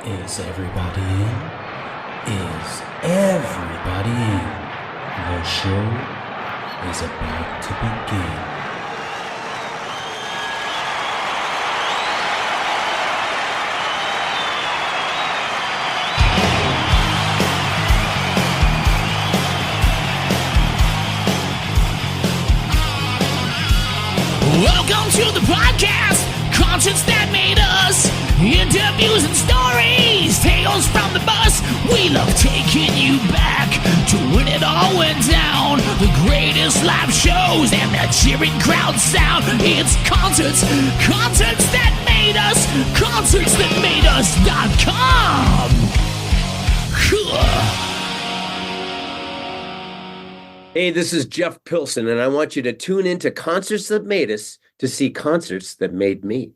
Is everybody in? Is everybody in? The show is about to begin. Welcome to the podcast, concerts that made us, interviews and stories, tales from the bus. We love taking you back to when it all went down. The greatest live shows and the cheering crowd sound. It's concerts that made us, concertsthatmadeus.com. Hey, this is Jeff Pilson, and I want you to tune in to Concerts That Made Us to see concerts that made me.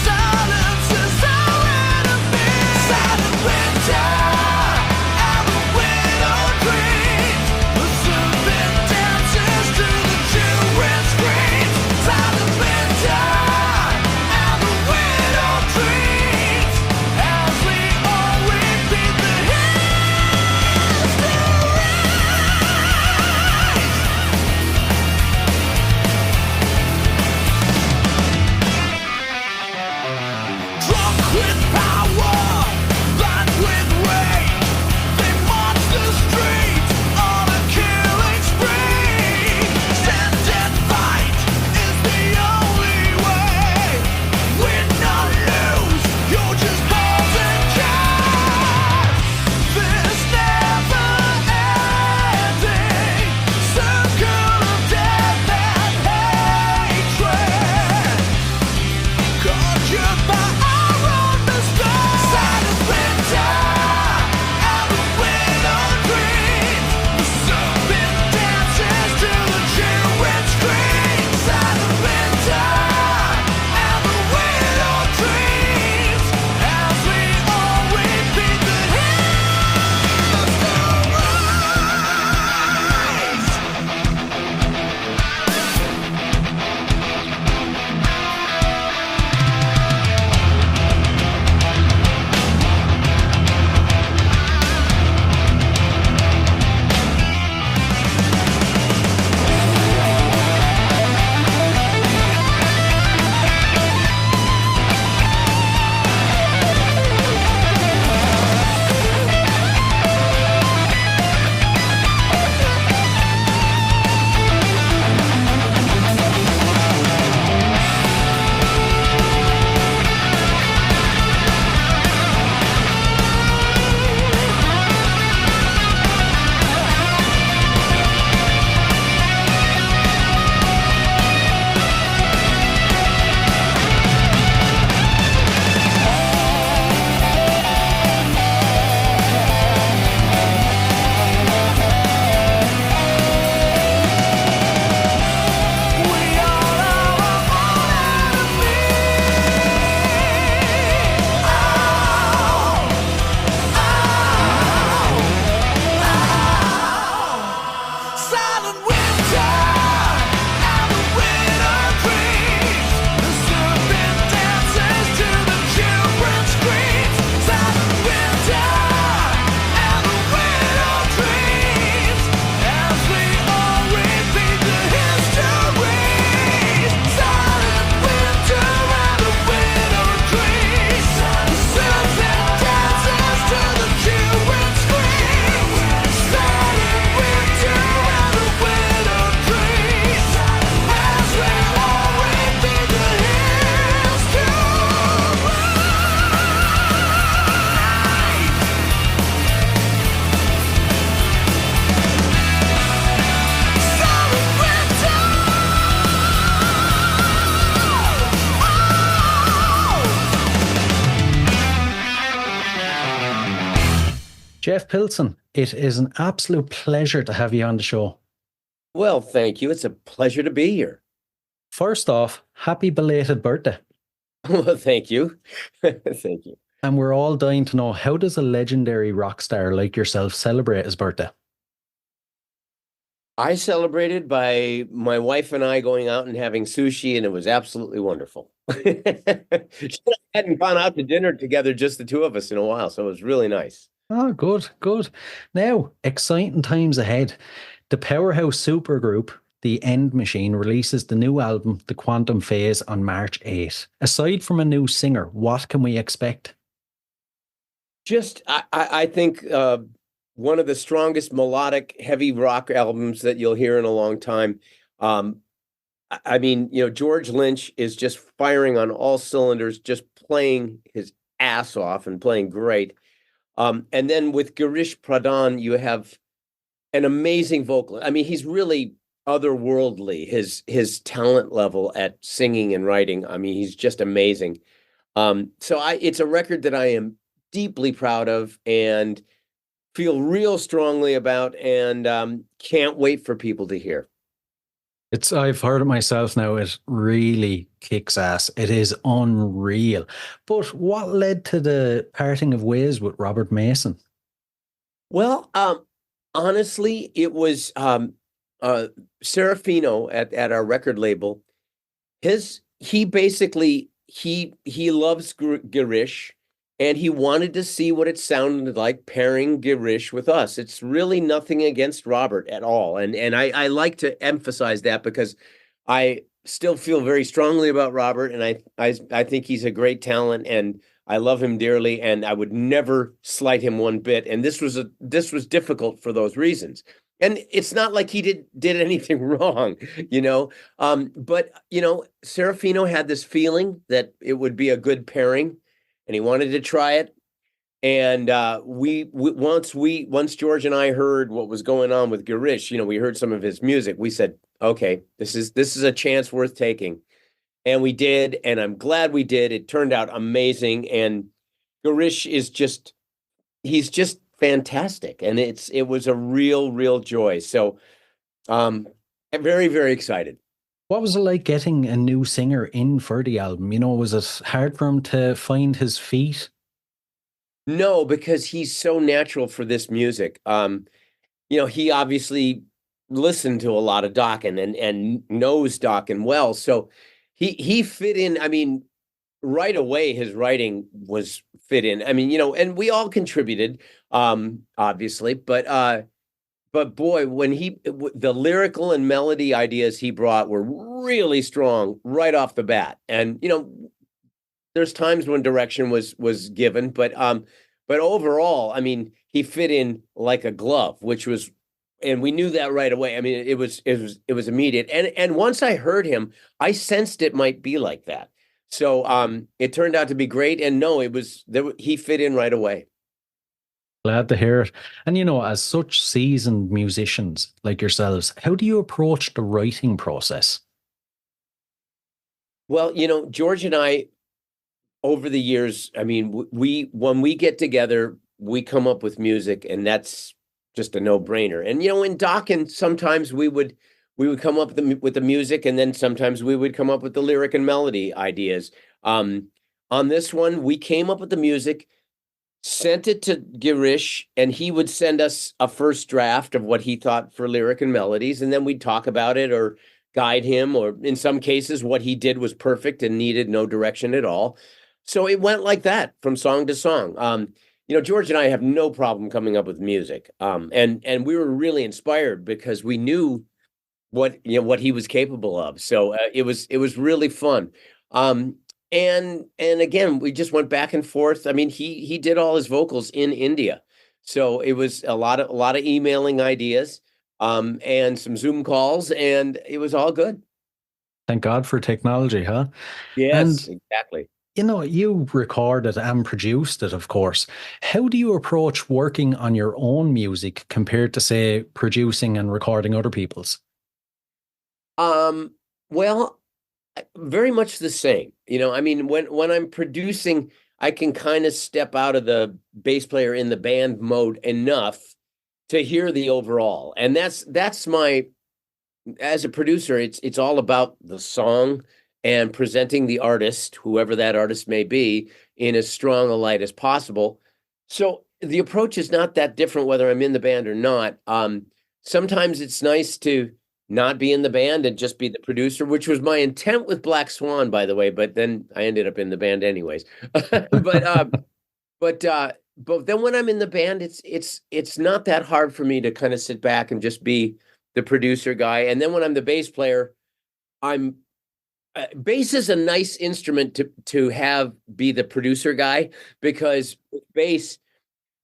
Silence is all it'll be. Silent winter. Jeff Pilson, it is an absolute pleasure to have you on the show. Well, thank you. It's a pleasure to be here. First off, happy belated birthday. Well, thank you. Thank you. And we're all dying to know, how does a legendary rock star like yourself celebrate his birthday? I celebrated by my wife and I going out and having sushi, and it was absolutely wonderful. She hadn't gone out to dinner together, just the two of us, in a while, so it was really nice. Oh, good, good. Now, exciting times ahead. The powerhouse supergroup, The End Machine, releases the new album, The Quantum Phase, on March 8th. Aside from a new singer, what can we expect? I think one of the strongest melodic heavy rock albums that you'll hear in a long time. Um, I mean, George Lynch is just firing on all cylinders, just playing his ass off and playing great. And then with Girish Pradhan, you have an amazing vocal. I mean, he's really otherworldly. His talent level at singing and writing. I mean, he's just amazing. It's a record that I am deeply proud of and feel real strongly about, and can't wait for people to hear. I've heard it myself now. It really kicks ass. It is unreal. But what led to the parting of ways with Robert Mason? Well, honestly, it was Serafino at our record label. He basically he loves Girish, and he wanted to see what it sounded like pairing Girish with us. It's really nothing against Robert at all, and I like to emphasize that because I still feel very strongly about Robert, and I think he's a great talent, and I love him dearly, and I would never slight him one bit. And this was difficult for those reasons. And it's not like he did anything wrong, you know. But Serafino had this feeling that it would be a good pairing, and he wanted to try it. And once George and I heard what was going on with Girish, we heard some of his music. We said, okay, this is a chance worth taking. And we did, and I'm glad we did. It turned out amazing. And Girish he's just fantastic. And it was a real joy. So I'm very, very excited. What was it like getting a new singer in for the album? Was it hard for him to find his feet? No, because he's so natural for this music. He obviously listened to a lot of Dokken and knows Dokken well. So he fit in. I mean, right away, his writing was fit in. I mean, and we all contributed, obviously, but boy, when the lyrical and melody ideas he brought were really strong right off the bat. And, there's times when direction was given, but overall, I mean, he fit in like a glove, and we knew that right away. I mean, it was immediate. And once I heard him, I sensed it might be like that. So it turned out to be great. And no, he fit in right away. Glad to hear it. And as such seasoned musicians like yourselves, how do you approach the writing process? Well, George and I, over the years, I mean, when we get together, we come up with music, and that's just a no-brainer. And in Dokken, sometimes we would come up with the music, and then sometimes we would come up with the lyric and melody ideas. On this one, we came up with the music, sent it to Girish, and he would send us a first draft of what he thought for lyric and melodies, and then we'd talk about it or guide him, or in some cases, what he did was perfect and needed no direction at all. So it went like that from song to song. George and I have no problem coming up with music, and we were really inspired because we knew what he was capable of. So it was really fun. And again, we just went back and forth. I mean, he did all his vocals in India, so it was a lot of emailing ideas, and some Zoom calls, and it was all good. Thank God for technology, huh? Yes, And exactly. you recorded and produced it, of course. How do you approach working on your own music compared to, say, producing and recording other people's? Well, very much the same. I mean, when I'm producing, I can kind of step out of the bass player in the band mode enough to hear the overall. And that's my, as a producer, it's all about the song and presenting the artist, whoever that artist may be, in as strong a light as possible. So the approach is not that different whether I'm in the band or not. Sometimes it's nice to not be in the band and just be the producer, which was my intent with Black Swan, by the way, but then I ended up in the band anyways. But then when I'm in the band, it's not that hard for me to kind of sit back and just be the producer guy. And then when I'm the bass player, I'm bass is a nice instrument to have be the producer guy, because with bass,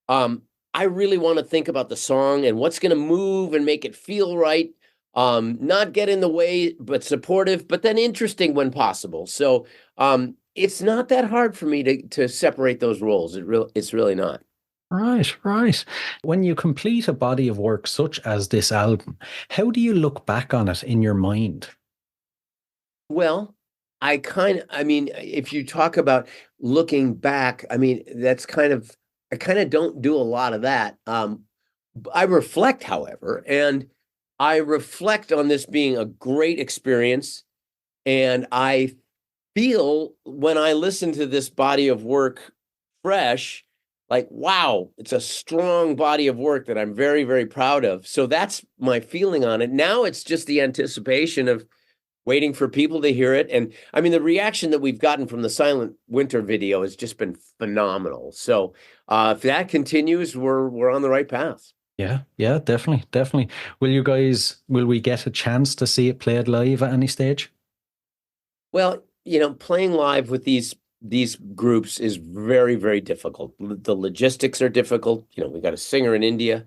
I really want to think about the song and what's going to move and make it feel right. Not get in the way, but supportive, but then interesting when possible. So it's not that hard for me to separate those roles. It's really not. Right, right. When you complete a body of work such as this album, how do you look back on it in your mind? Well, I mean, if you talk about looking back, I mean, I kind of don't do a lot of that. I reflect, however, and I reflect on this being a great experience. And I feel when I listen to this body of work fresh, like, wow, it's a strong body of work that I'm very, very proud of. So that's my feeling on it. Now it's just the anticipation of waiting for people to hear it. And I mean, the reaction that we've gotten from the Silent Winter video has just been phenomenal. So if that continues, we're on the right path. Yeah, yeah, definitely, definitely. Will we get a chance to see it played live at any stage? Well, playing live with these groups is very, very difficult. The logistics are difficult. We got a singer in India.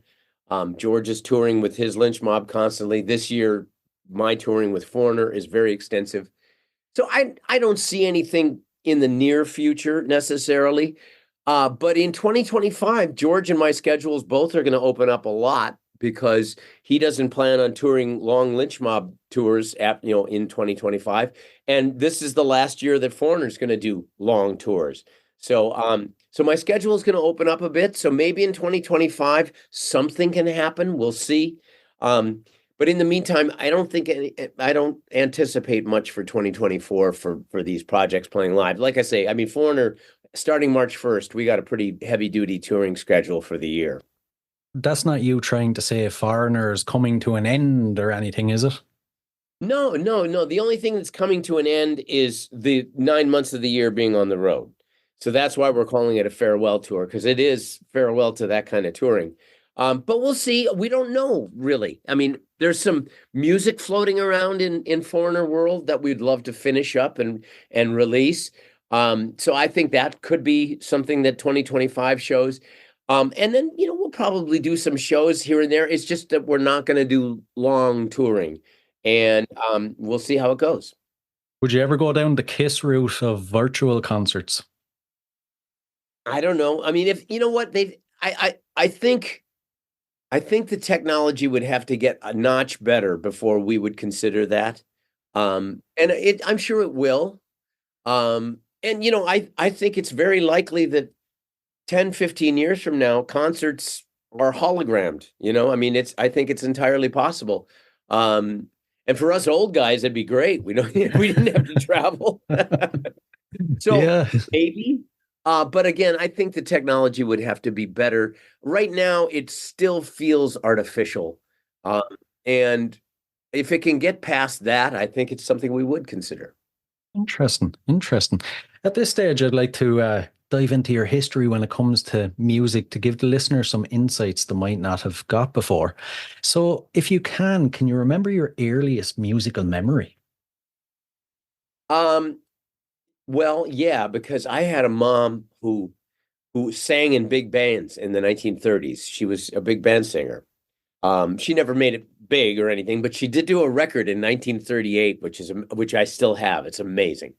George is touring with his lynch mob constantly. This year, my touring with Foreigner is very extensive. So I don't see anything in the near future necessarily. But in 2025, George and my schedules both are going to open up a lot, because he doesn't plan on touring long lynch mob tours in 2025. And this is the last year that Foreigner's going to do long tours. So my schedule is going to open up a bit. So maybe in 2025, something can happen. We'll see. But in the meantime, I don't anticipate much for 2024 for these projects playing live. Like I say, I mean, Foreigner, starting March 1st, we got a pretty heavy duty touring schedule for the year. That's not you trying to say Foreigner is coming to an end or anything, is it? No. The only thing that's coming to an end is the 9 months of the year being on the road. So that's why we're calling it a farewell tour, because it is farewell to that kind of touring. But we'll see. We don't know, really. I mean, there's some music floating around in Foreigner world that we'd love to finish up and release. So I think that could be something that 2025 shows. And then, we'll probably do some shows here and there. It's just that we're not going to do long touring, and we'll see how it goes. Would you ever go down the KISS route of virtual concerts? I don't know. I mean, if you know what I think the technology would have to get a notch better before we would consider that. And I'm sure it will. And I think it's very likely that 10, 15 years from now, concerts are hologrammed. I mean, I think it's entirely possible. And for us old guys, it'd be great. We didn't have to travel. So Yeah. maybe. But again, I think the technology would have to be better. Right now, it still feels artificial. And if it can get past that, I think it's something we would consider. Interesting. Interesting. At this stage, I'd like to dive into your history when it comes to music to give the listener some insights they might not have got before. So if you can you remember your earliest musical memory? Well, yeah, because I had a mom who sang in big bands in the 1930s. She was a big band singer. She never made it big or anything, but she did do a record in 1938, which I still have. It's amazing.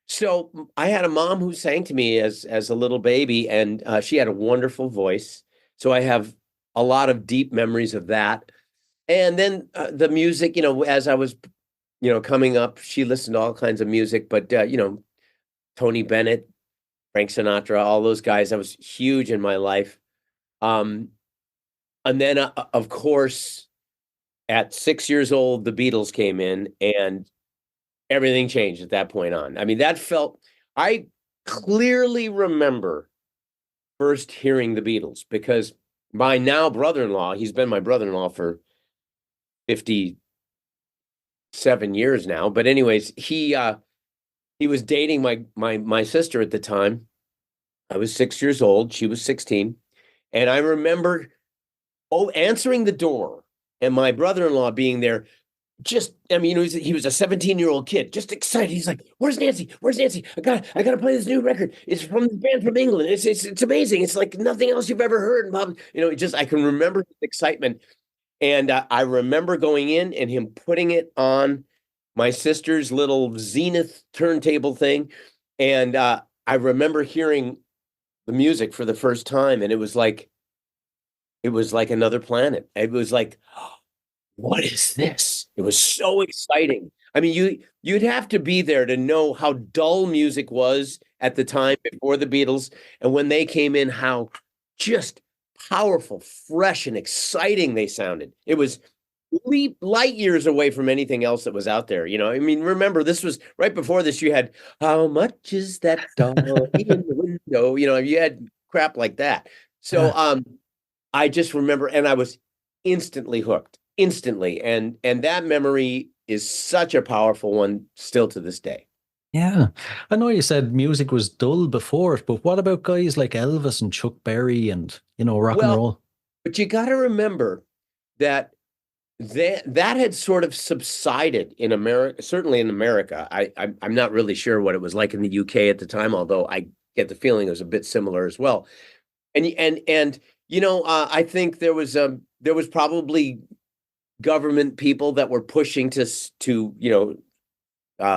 So I had a mom who sang to me as a little baby, and she had a wonderful voice. So I have a lot of deep memories of that. And then the music, as I was, coming up, she listened to all kinds of music, but Tony Bennett, Frank Sinatra, all those guys. That was huge in my life. Um, and then, of course, at 6 years old, the Beatles came in, and everything changed at that point on. I mean, I clearly remember first hearing the Beatles because my now brother-in-law, he's been my brother-in-law for 57 years now. But anyways, he was dating my sister at the time. I was 6 years old. She was 16. And I remember answering the door and my brother-in-law being there. I mean, he was a 17-year-old kid, just excited. He's like, "Where's Nancy? Where's Nancy? I gotta play this new record. It's from the band from England. It's amazing. It's like nothing else you've ever heard." And Bob, I can remember his excitement. And I remember going in and him putting it on my sister's little Zenith turntable thing. And I remember hearing the music for the first time, and it was like another planet. It was like, what is this? It was so exciting. I mean, you'd have to be there to know how dull music was at the time before the Beatles, and when they came in, how just powerful, fresh, and exciting they sounded. It was light years away from anything else that was out there. I mean, remember, this was right before this. You had "How much is that dog in the window?" You had crap like that. So, I just remember, and I was instantly hooked. Instantly, and that memory is such a powerful one still to this day. Yeah. I know you said music was dull before it, but what about guys like Elvis and Chuck Berry and, rock and roll? But you got to remember that that had sort of subsided in America, certainly in America. I'm not really sure what it was like in the UK at the time, although I get the feeling it was a bit similar as well. And I think there was probably government people that were pushing to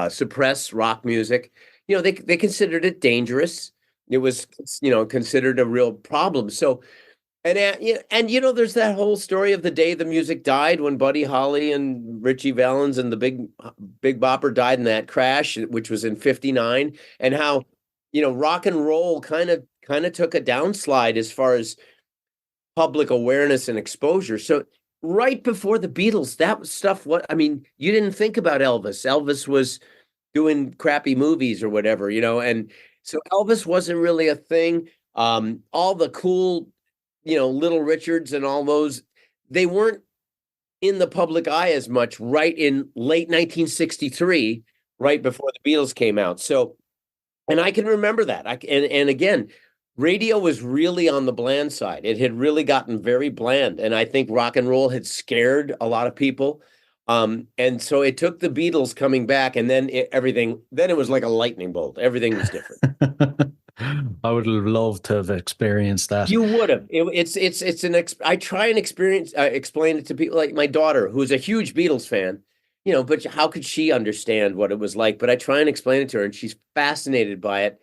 suppress rock music. They considered it dangerous. It was considered a real problem. So and there's that whole story of the day the music died when Buddy Holly and Richie Valens and the Big Bopper died in that crash, which was in '59, and how rock and roll kind of took a downslide as far as public awareness and exposure. So right before the Beatles, that stuff, you didn't think about Elvis. Elvis was doing crappy movies or whatever, and so Elvis wasn't really a thing. All the cool, Little Richards and all those, they weren't in the public eye as much right in late 1963, right before the Beatles came out. So, and I can remember that. And again, radio was really on the bland side. It had really gotten very bland. And I think rock and roll had scared a lot of people. And so it took the Beatles coming back, and then it was like a lightning bolt. Everything was different. I would have loved to have experienced that. You would have. I try and explain it to people like my daughter, who's a huge Beatles fan, but how could she understand what it was like? But I try and explain it to her, and she's fascinated by it.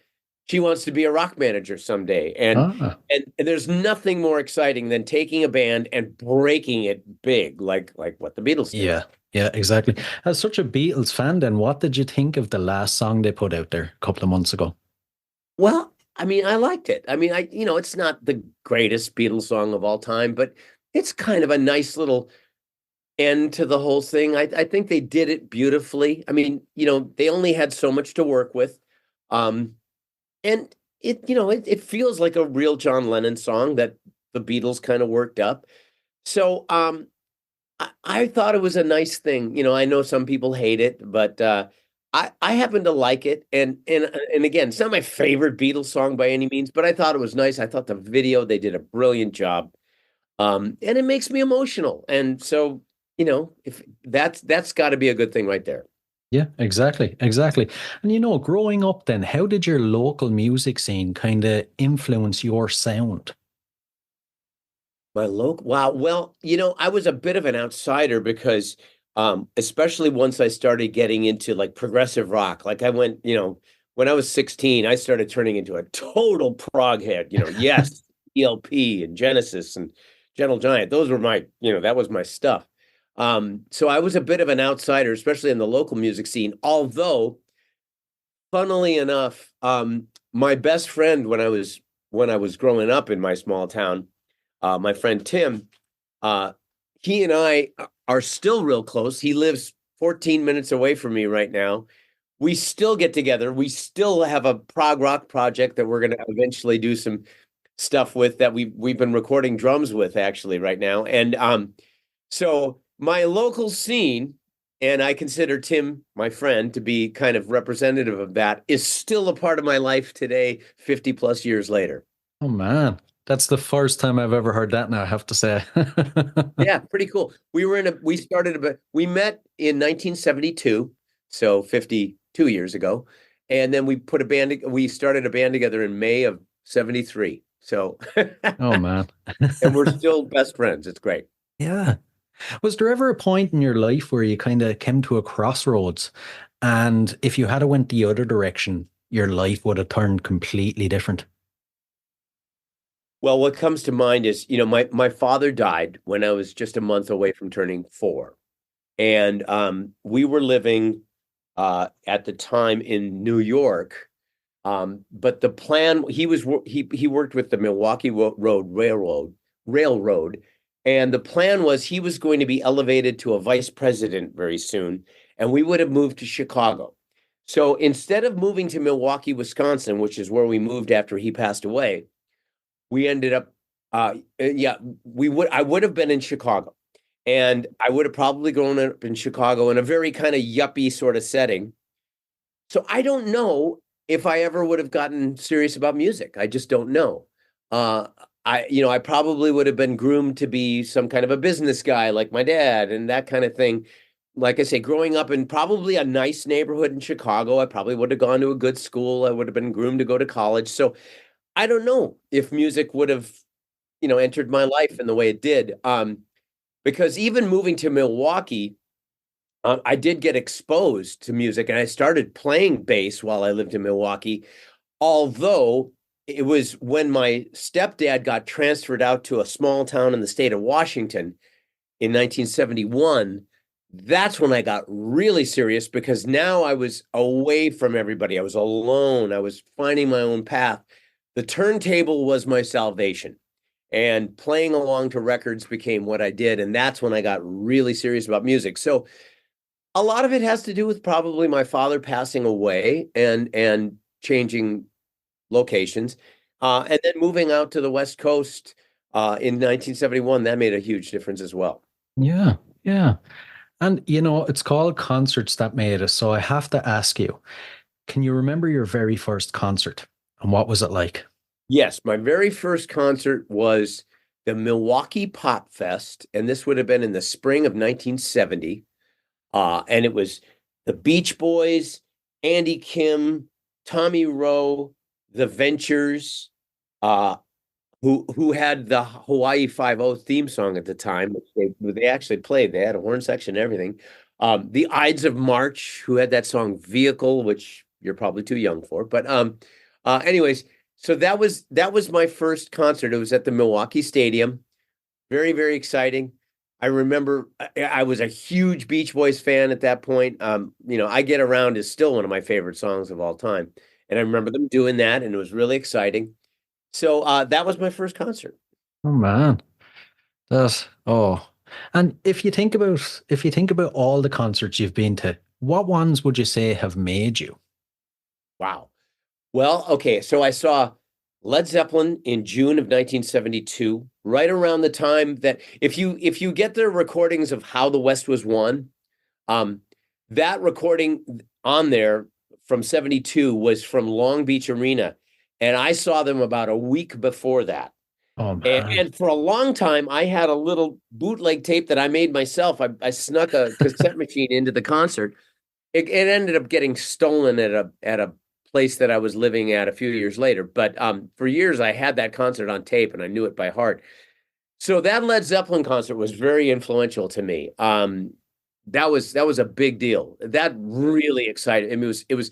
She wants to be a rock manager someday. And there's nothing more exciting than taking a band and breaking it big, like what the Beatles did. Yeah, exactly. As such a Beatles fan, then what did you think of the last song they put out there a couple of months ago? Well, I mean, I liked it. I mean, it's not the greatest Beatles song of all time, but it's kind of a nice little end to the whole thing. I think they did it beautifully. I mean, they only had so much to work with. And it feels like a real John Lennon song that the Beatles kind of worked up. So I thought it was a nice thing. I know some people hate it, but I happen to like it. And again, it's not my favorite Beatles song by any means, but I thought it was nice. I thought the video, they did a brilliant job. And it makes me emotional. And so, if that's got to be a good thing right there. Yeah, exactly. And growing up then, how did your local music scene kind of influence your sound? Wow. Well, I was a bit of an outsider because especially once I started getting into like progressive rock, like I went, when I was 16, I started turning into a total prog head, yes, ELP and Genesis and Gentle Giant. Those were that was my stuff. So I was a bit of an outsider, especially in the local music scene, although funnily enough, my best friend when I was growing up in my small town, my friend Tim, he and I are still real close. He lives 14 minutes away from me right now. We still get together. We still have a prog rock project that we're going to eventually do some stuff with, that we've been recording drums with actually right now. And so my local scene, and I consider Tim, my friend, to be kind of representative of that, is still a part of my life today, 50 plus years later. Oh man, that's the first time I've ever heard that now, I have to say. Yeah, pretty cool. We met in 1972, so 52 years ago. And then we started a band together in May of 73. So, Oh man. and we're still best friends. It's great. Yeah. Was there ever a point in your life where you kind of came to a crossroads, and if you had to went the other direction, your life would have turned completely different? Well, what comes to mind is, my father died when I was just a month away from turning 4. And we were living at the time in New York. But the plan, he worked with the Milwaukee Railroad, and the plan was he was going to be elevated to a vice president very soon, and we would have moved to Chicago. So instead of moving to Milwaukee, Wisconsin, which is where we moved after he passed away, we ended up, I would have been in Chicago, and I would have probably grown up in Chicago in a very kind of yuppie sort of setting. So I don't know if I ever would have gotten serious about music. I just don't know. I probably would have been groomed to be some kind of a business guy like my dad and that kind of thing. Like I say, growing up in probably a nice neighborhood in Chicago, I probably would have gone to a good school. I would have been groomed to go to college. So I don't know if music would have, entered my life in the way it did. Because even moving to Milwaukee, I did get exposed to music, and I started playing bass while I lived in Milwaukee. Although it was when my stepdad got transferred out to a small town in the state of Washington in 1971, that's when I got really serious, because now I was away from everybody. I was alone. I was finding my own path. The turntable was my salvation, and playing along to records became what I did. And that's when I got really serious about music. So a lot of it has to do with probably my father passing away and changing locations, and then moving out to the West Coast in 1971. That made a huge difference as well. Yeah, yeah. And it's called Concerts That Made Us. So I have to ask you, can you remember your very first concert, and what was it like? Yes, my very first concert was the Milwaukee Pop Fest, and this would have been in the spring of 1970. And it was the Beach Boys, Andy Kim, Tommy Rowe, the Ventures, who had the Hawaii Five-0 theme song at the time, which they actually played. They had a horn section and everything. The Ides of March, who had that song Vehicle, which you're probably too young for. But anyways, so that was my first concert. It was at the Milwaukee Stadium. Very, very exciting. I remember I was a huge Beach Boys fan at that point. I Get Around is still one of my favorite songs of all time. And I remember them doing that, and it was really exciting. So that was my first concert. Oh man. That's oh. And if you think about all the concerts you've been to, what ones would you say have made you? Wow. Well, okay. So I saw Led Zeppelin in June of 1972, right around the time that if you get the recordings of How the West Was Won, that recording on there from 72 was from Long Beach Arena. And I saw them about a week before that. Oh And, man. and for a long time, I had a little bootleg tape that I made myself. I snuck a cassette machine into the concert. It ended up getting stolen at a place that I was living at a few years later. But for years, I had that concert on tape, and I knew it by heart. So that Led Zeppelin concert was very influential to me. That was a big deal. That really excited. I mean, it was.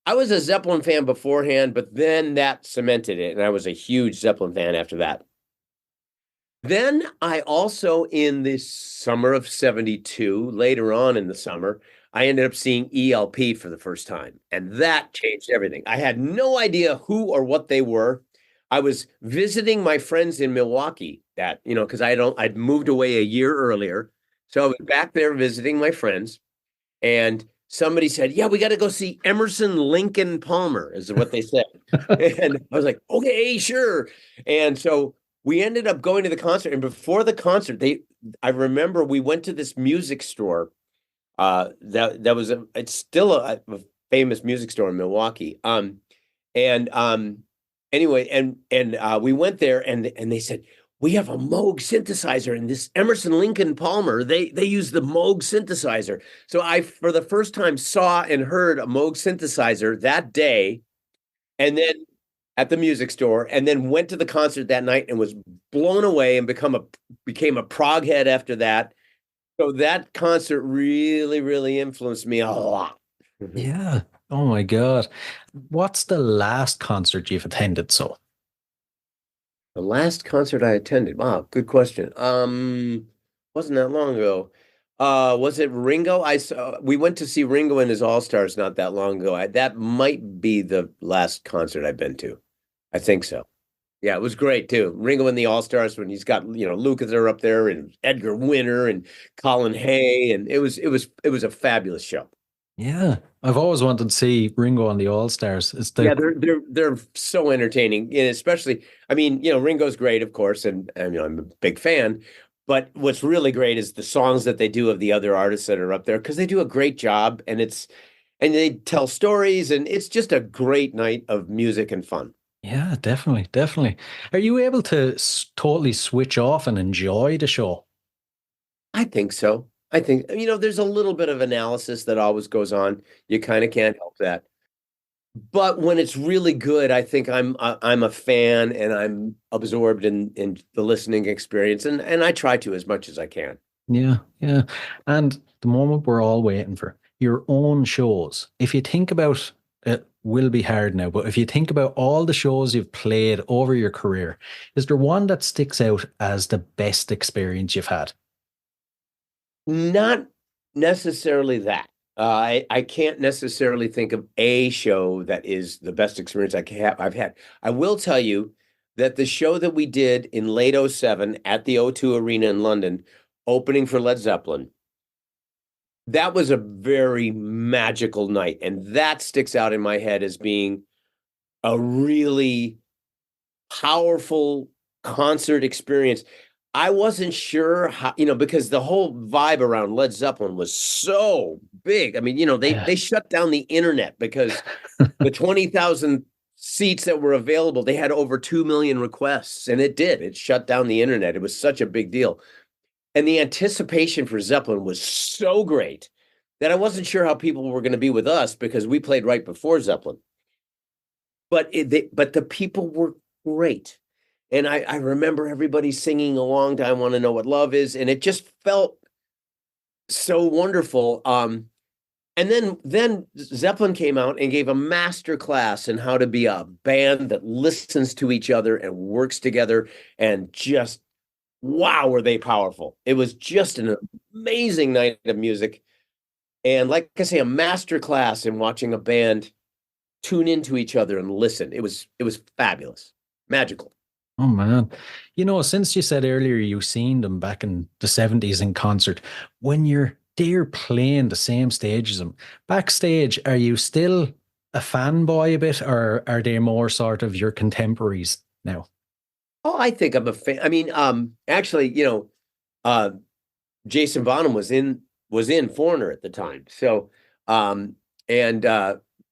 I was a Zeppelin fan beforehand, but then that cemented it, and I was a huge Zeppelin fan after that. Then I also, in the summer of 72, later on in the summer, I ended up seeing ELP for the first time, and that changed everything. I had no idea who or what they were. I was visiting my friends in Milwaukee because I'd moved away a year earlier. So I was back there visiting my friends, and somebody said, "Yeah, we got to go see Emerson, Lincoln, Palmer," is what they said. And I was like, "Okay, sure." And so we ended up going to the concert. And before the concert, I remember we went to this music store. It's still a famous music store in Milwaukee. And anyway, and we went there, and they said, "We have a Moog synthesizer, and this Emerson, Lincoln, Palmer, they use the Moog synthesizer." So I, for the first time, saw and heard a Moog synthesizer that day, and then at the music store, and then went to the concert that night and was blown away and became a prog head after that. So that concert really, really influenced me a lot. Yeah. Oh my God. What's the last concert you've attended? So, The last concert I attended. Wow, good question. Wasn't that long ago. Was it Ringo? We went to see Ringo and his All-Stars not that long ago. That might be the last concert I've been to. I think so. Yeah, it was great too. Ringo and the All-Stars, when he's got, Lukather up there and Edgar Winter and Colin Hay, and it was a fabulous show. yeah, I've always wanted to see Ringo on the All Stars. Yeah, they're so entertaining, and especially, I mean, Ringo's great, of course, and I'm a big fan. But what's really great is the songs that they do of the other artists that are up there, because they do a great job, and they tell stories, and it's just a great night of music and fun. Yeah, definitely, definitely. Are you able to totally switch off and enjoy the show? I think so. I think, there's a little bit of analysis that always goes on. You kind of can't help that. But when it's really good, I think I'm a fan, and I'm absorbed in the listening experience, and I try to as much as I can. Yeah, yeah. And the moment we're all waiting for, your own shows. If you think about it, will be hard now, but if you think about all the shows you've played over your career, is there one that sticks out as the best experience you've had? Not necessarily that. I can't necessarily think of a show that is the best experience I've had. I will tell you that the show that we did in late 07 at the O2 Arena in London, opening for Led Zeppelin, that was a very magical night. And that sticks out in my head as being a really powerful concert experience. I wasn't sure how, because the whole vibe around Led Zeppelin was so big. I mean, they shut down the internet because the 20,000 seats that were available, they had over 2 million requests, and it did. It shut down the internet. It was such a big deal. And the anticipation for Zeppelin was so great that I wasn't sure how people were going to be with us, because we played right before Zeppelin. But the people were great. And I remember everybody singing along to "I Want to Know What Love Is," and it just felt so wonderful. And then Zeppelin came out and gave a master class in how to be a band that listens to each other and works together, and just, wow, were they powerful. It was just an amazing night of music. And like I say, a master class in watching a band tune into each other and listen. It was fabulous, magical. Oh man. Since you said earlier you seen them back in the 70s in concert, when you're there playing the same stage as them, backstage, are you still a fanboy a bit, or are they more sort of your contemporaries now? Oh, I think I'm a fan. I mean, actually, Jason Bonham was in Foreigner at the time. So, and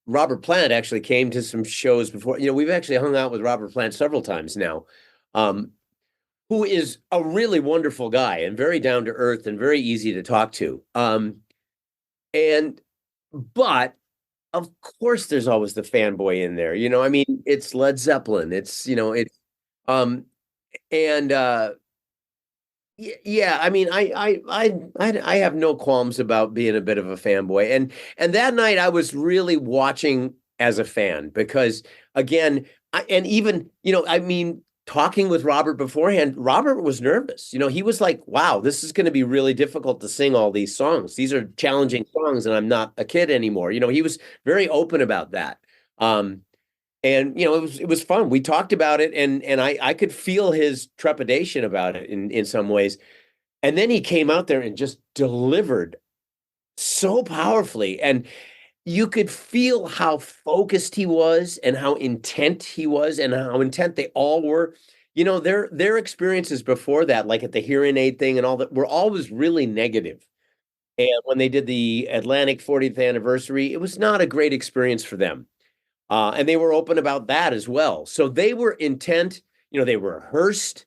Robert Plant actually came to some shows before. We've actually hung out with Robert Plant several times now, who is a really wonderful guy and very down to earth and very easy to talk to. But of course, there's always the fanboy in there. I mean, it's Led Zeppelin. Yeah, I mean, I have no qualms about being a bit of a fanboy, and that night I was really watching as a fan, because again, I mean, talking with Robert beforehand, Robert was nervous. He was like, wow, this is going to be really difficult to sing all these songs. These are challenging songs, and I'm not a kid anymore. He was very open about that. And it was fun. We talked about it, and I could feel his trepidation about it in some ways. And then he came out there and just delivered so powerfully. And you could feel how focused he was and how intent he was and how intent they all were. Their experiences before that, like at the hearing aid thing and all that, were always really negative. And when they did the Atlantic 40th anniversary, it was not a great experience for them. And they were open about that as well. So they were intent, they were rehearsed,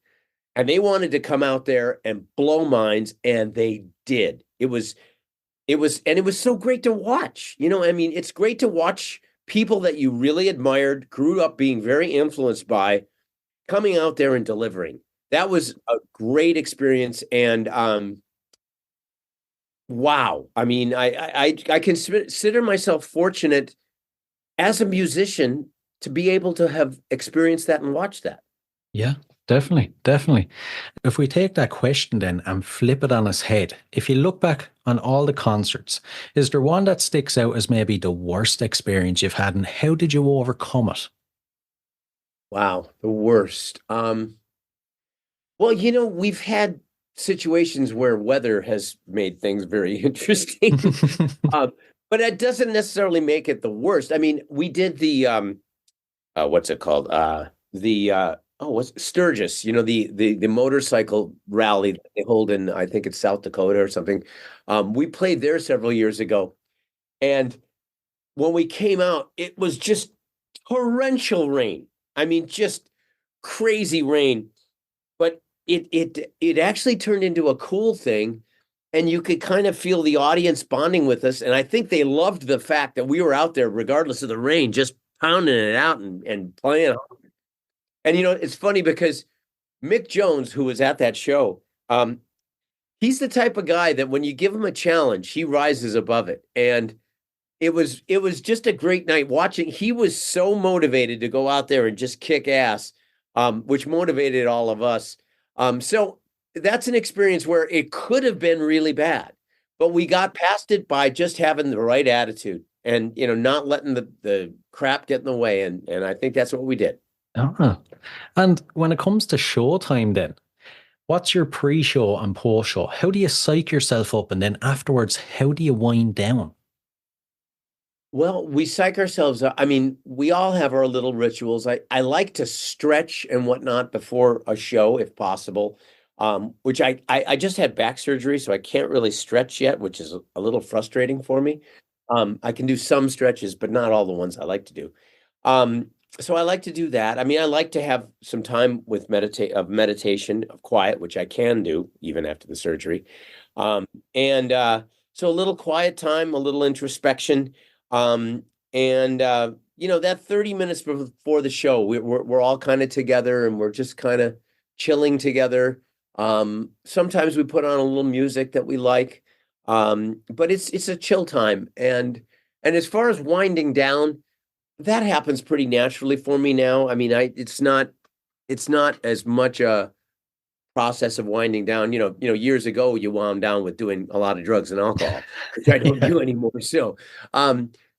and they wanted to come out there and blow minds, and they did. It was so great to watch. It's great to watch people that you really admired, grew up being very influenced by, coming out there and delivering. That was a great experience. And wow. I consider myself fortunate as a musician to be able to have experienced that and watched that. Yeah, definitely, definitely. If we take that question then and flip it on its head, if you look back on all the concerts, is there one that sticks out as maybe the worst experience you've had, and how did you overcome it? Wow, the worst. Well, we've had situations where weather has made things very interesting. But that doesn't necessarily make it the worst. We did the what's it called? What's Sturgis, the motorcycle rally that they hold in, I think it's South Dakota or something. We played there several years ago. And when we came out, it was just torrential rain. Just crazy rain. But it actually turned into a cool thing. And you could kind of feel the audience bonding with us. And I think they loved the fact that we were out there, regardless of the rain, just pounding it out and playing. And, it's funny because Mick Jones, who was at that show, he's the type of guy that when you give him a challenge, he rises above it. And it was just a great night watching. He was so motivated to go out there and just kick ass, which motivated all of us. So that's an experience where it could have been really bad, but we got past it by just having the right attitude and, not letting the crap get in the way. And I think that's what we did. Ah. And when it comes to showtime then, what's your pre-show and post-show? How do you psych yourself up? And then afterwards, how do you wind down? Well, we psych ourselves up. We all have our little rituals. I like to stretch and whatnot before a show, if possible, which I just had back surgery, so I can't really stretch yet, which is a little frustrating for me. I can do some stretches, but not all the ones I like to do. So I like to do that. I like to have some time with meditation, of quiet, which I can do even after the surgery. And so a little quiet time, a little introspection. That 30 minutes before the show, we're all kind of together and we're just kind of chilling together. Sometimes we put on a little music that we like. But it's a chill time. And as far as winding down, that happens pretty naturally for me now. It's not as much a process of winding down. Years ago you wound down with doing a lot of drugs and alcohol, which I don't do anymore. So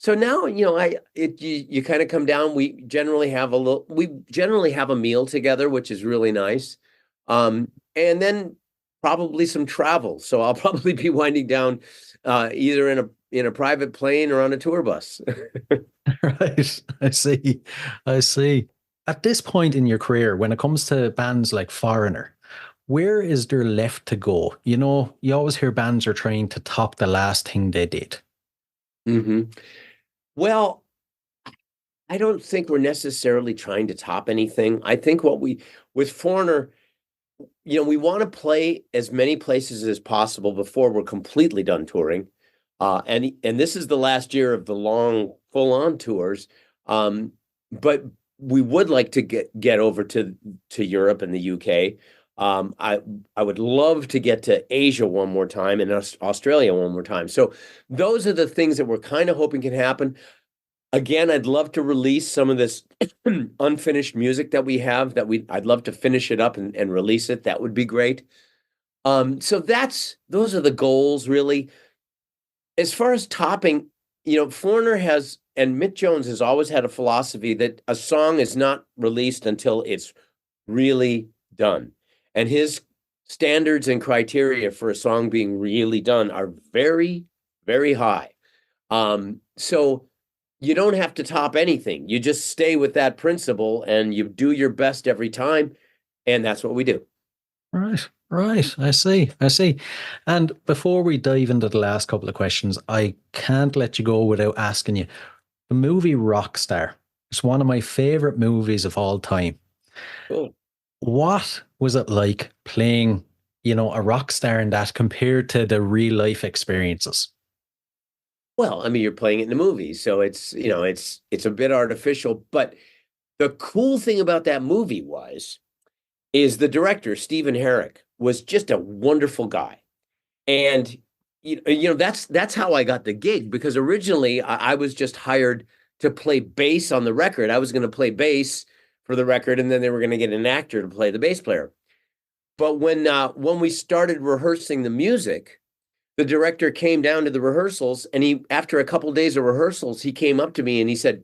now, you kind of come down. We generally have a meal together, which is really nice. And then probably some travel. So I'll probably be winding down either in a private plane or on a tour bus. Right. I see. At this point in your career, when it comes to bands like Foreigner, where is there left to go? You always hear bands are trying to top the last thing they did. Mm-hmm. Well, I don't think we're necessarily trying to top anything. I think with Foreigner, we want to play as many places as possible before we're completely done touring. And this is the last year of the long, full-on tours. But we would like to get over to Europe and the UK. I would love to get to Asia one more time and Australia one more time. So those are the things that we're kind of hoping can happen. Again, I'd love to release some of this unfinished music that we have I'd love to finish it up and release it. That would be great. So those are the goals, really. As far as topping, Foreigner has, and Mick Jones has always had a philosophy that a song is not released until it's really done. And his standards and criteria for a song being really done are very, very high. So you don't have to top anything. You just stay with that principle and you do your best every time. And that's what we do. Right. Right. I see. I see. And before we dive into the last couple of questions, I can't let you go without asking you. The movie Rockstar is one of my favorite movies of all time. Cool. What was it like playing, a rock star in that compared to the real life experiences? Well, I mean, you're playing it in the movie, so it's a bit artificial. But the cool thing about that movie is the director, Stephen Herrick, was just a wonderful guy. And that's how I got the gig, because originally I was just hired to play bass on the record. I was going to play bass for the record, and then they were going to get an actor to play the bass player. But when we started rehearsing the music, the director came down to the rehearsals, and after a couple of days of rehearsals, he came up to me and he said,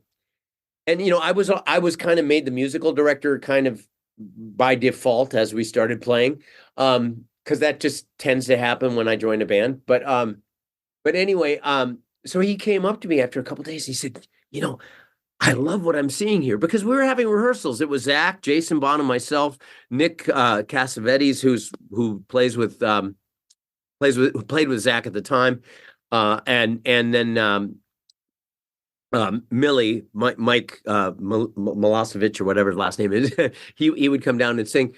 and I was kind of made the musical director kind of by default as we started playing, because that just tends to happen when I join a band. But anyway, so he came up to me after a couple of days. He said, I love what I'm seeing here, because we were having rehearsals. It was Zach, Jason Bonham, myself, Nick Cassavetes, who played with Zach at the time, and then Millie, Mike Milosevic, or whatever his last name is. he would come down and sing.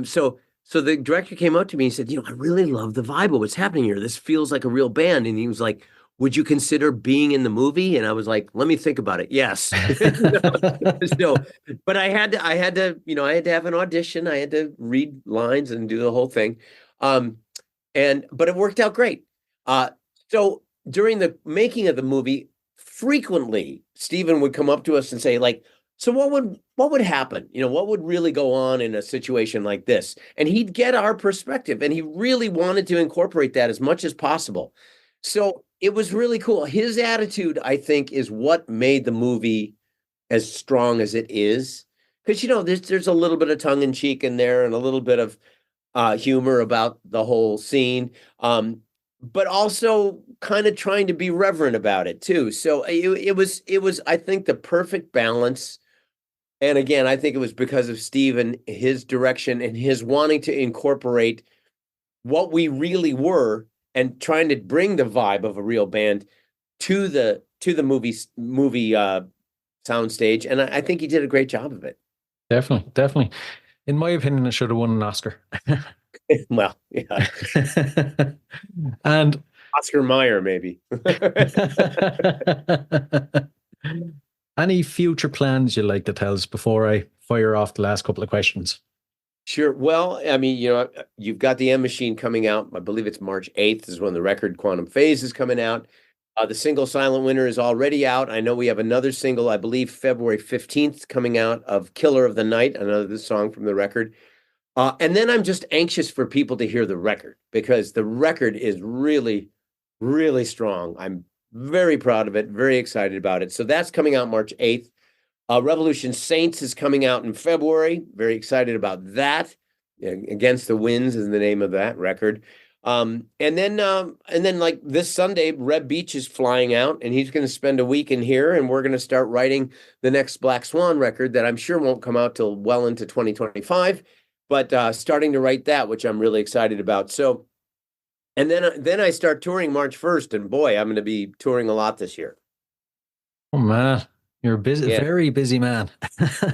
So the director came up to me and said, I really love the vibe of what's happening here. This feels like a real band. And he was like, would you consider being in the movie? And I was like, let me think about it. Yes. No, but I had to have an audition. I had to read lines and do the whole thing. But it worked out great. So during the making of the movie, frequently Stephen would come up to us and say, like, so what would happen? What would really go on in a situation like this? And he'd get our perspective, and he really wanted to incorporate that as much as possible. So it was really cool. His attitude, I think, is what made the movie as strong as it is. Because, there's a little bit of tongue in cheek in there and a little bit of humor about the whole scene. But also kind of trying to be reverent about it too. So it was, I think, the perfect balance. And again, I think it was because of Steve and his direction and his wanting to incorporate what we really were and trying to bring the vibe of a real band to the movie soundstage. And I think he did a great job of it. Definitely. In my opinion, it should have won an Oscar. Well, yeah. And Oscar Mayer, maybe. Any future plans you'd like to tell us before I fire off the last couple of questions? Sure. Well, I mean, you've got the M Machine coming out. I believe it's March 8th is when the record Quantum Phase is coming out. The single Silent Winter is already out. I know we have another single, I believe February 15th, coming out, of Killer of the Night, another song from the record. And then I'm just anxious for people to hear the record, because the record is really, really strong. I'm very proud of it, very excited about it. So that's coming out March 8th. Revolution Saints is coming out in February. Very excited about that. Against the Winds is the name of that record. And then like this Sunday, Reb Beach is flying out, and he's going to spend a week in here, and we're going to start writing the next Black Swan record that I'm sure won't come out till well into 2025. But starting to write that, which I'm really excited about. So, and then I start touring March 1st, and boy, I'm going to be touring a lot this year. Oh man, you're a busy, very busy man.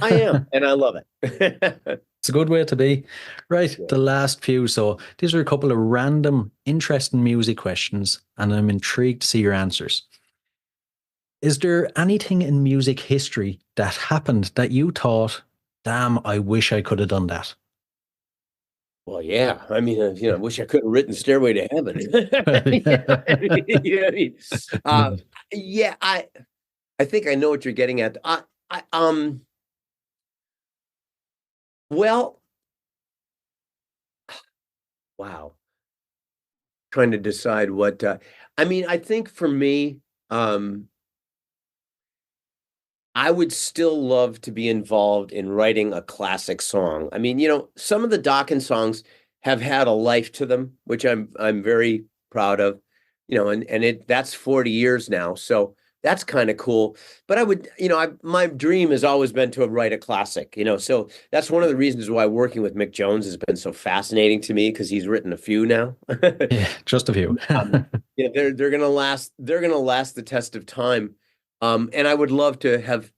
I am, and I love it. It's a good way to be. Right, the last few. So these are a couple of random, interesting music questions, and I'm intrigued to see your answers. Is there anything in music history that happened that you thought, damn, I wish I could have done that? Well, yeah. I mean, I wish I could have written Stairway to Heaven. I think I know what you're getting at. I well, wow. Trying to decide what I mean, I think for me, I would still love to be involved in writing a classic song. I mean, some of the Dokken songs have had a life to them, which I'm very proud of. That's 40 years now. So that's kind of cool. But I would, my dream has always been to write a classic, so that's one of the reasons why working with Mick Jones has been so fascinating to me, because he's written a few now. Yeah, just a few. Yeah, they're gonna last. They're gonna last the test of time, and I would love to have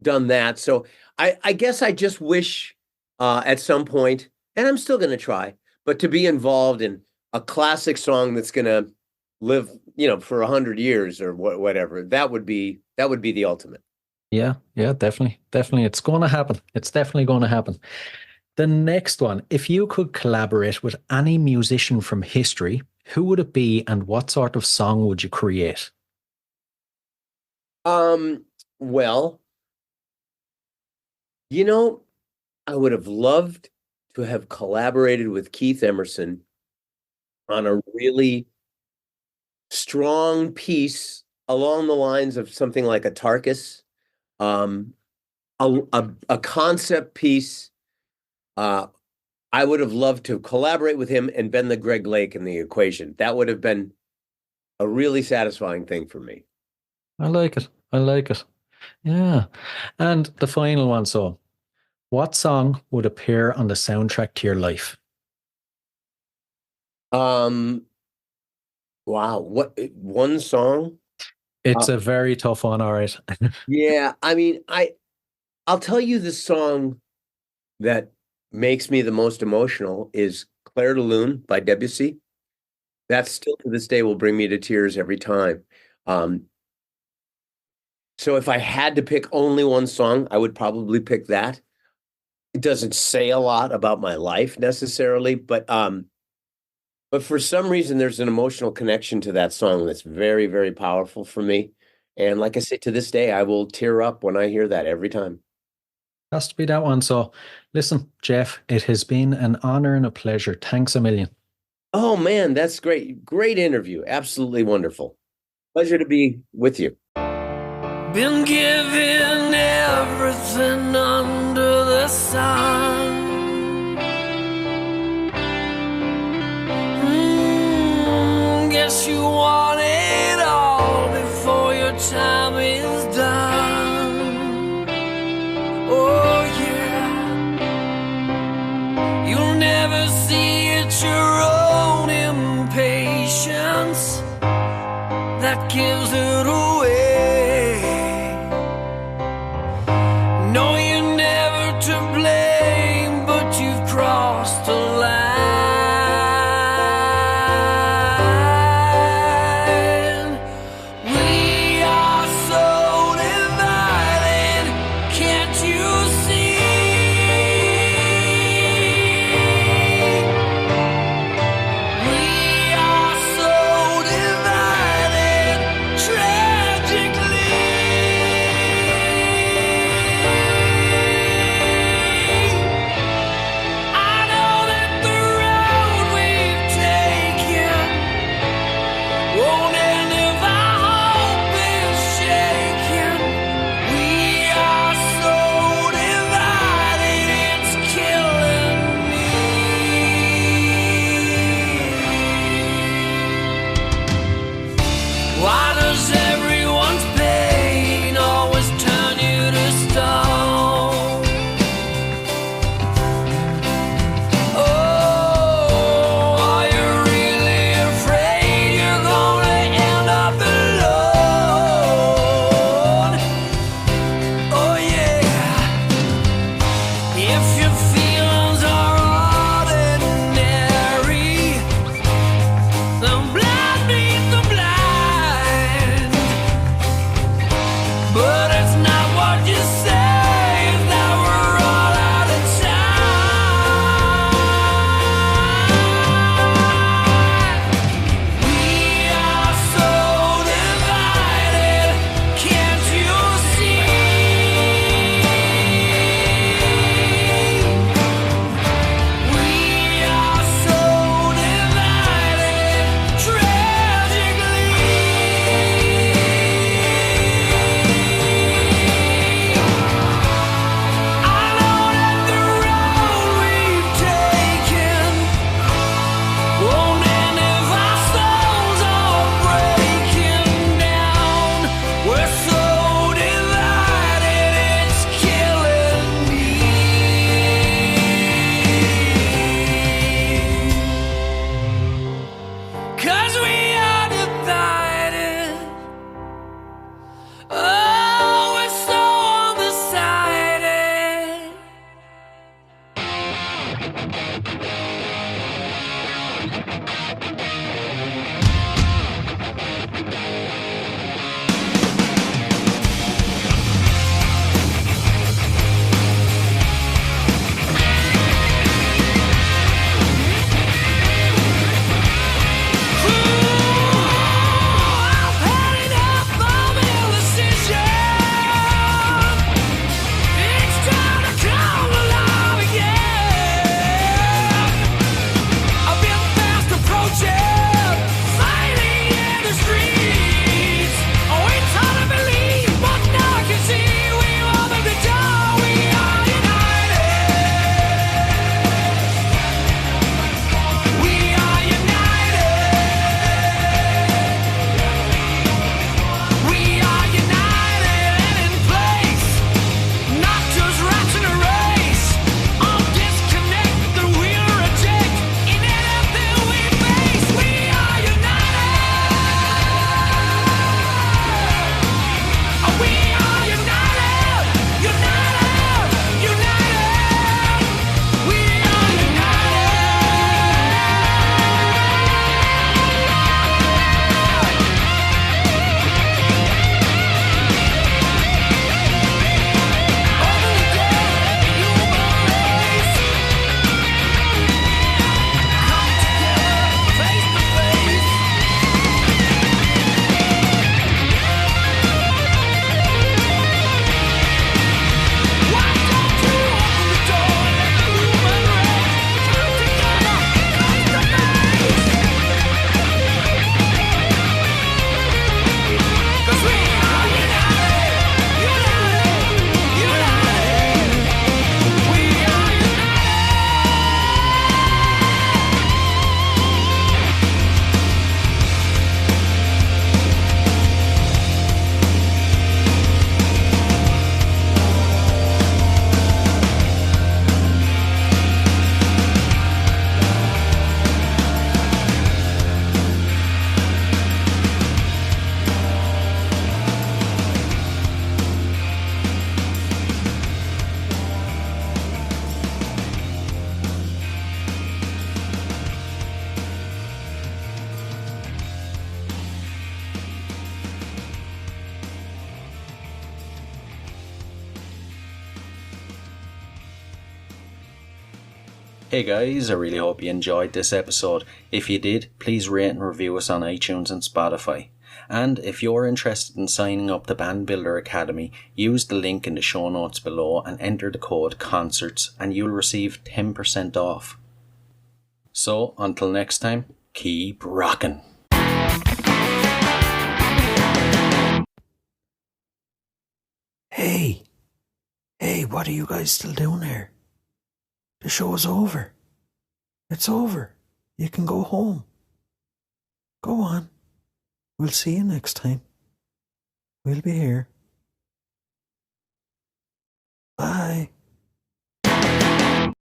done that. So I guess I just wish at some point, and I'm still gonna try, but to be involved in a classic song that's gonna live, for 100 years or whatever. That would be the ultimate. Yeah, yeah, definitely. Definitely. It's going to happen. It's definitely going to happen. The next one, if you could collaborate with any musician from history, who would it be and what sort of song would you create? Well, I would have loved to have collaborated with Keith Emerson on a really strong piece along the lines of something like a Tarkus, um, a concept piece. I would have loved to collaborate with him and bend the Greg Lake in the equation. That would have been a really satisfying thing for me. I like it. I like it. Yeah. And the final one. So, what song would appear on the soundtrack to your life? Wow. What one song? It's a very tough one. All right. Yeah. I mean, I'll tell you the song that makes me the most emotional is Clair de Lune by Debussy. That still to this day will bring me to tears every time. So if I had to pick only one song, I would probably pick that. It doesn't say a lot about my life necessarily, but for some reason there's an emotional connection to that song that's very, very powerful for me. And like I say, to this day, I will tear up when I hear that every time. Has to be that one. So, listen, Jeff, it has been an honor and a pleasure. Thanks a million. Oh man, that's great. Great interview. Absolutely wonderful. Pleasure to be with you. Been given everything under the sun. Guess you want it all before your time is done. Oh yeah. You'll never see it, your own impatience that gives it away. No, you're never to blame, but you've crossed the line. We are so divided, can't you see? We are so divided, tragically. I know that Hey guys, I really hope you enjoyed this episode. If you did, please rate and review us on iTunes and Spotify. And if you're interested in signing up to Band Builder Academy, use the link in the show notes below and enter the code CONCERTS and you'll receive 10% off. So, until next time, keep rocking. Hey, what are you guys still doing here? The show's over. It's over. You can go home. Go on. We'll see you next time. We'll be here. Bye.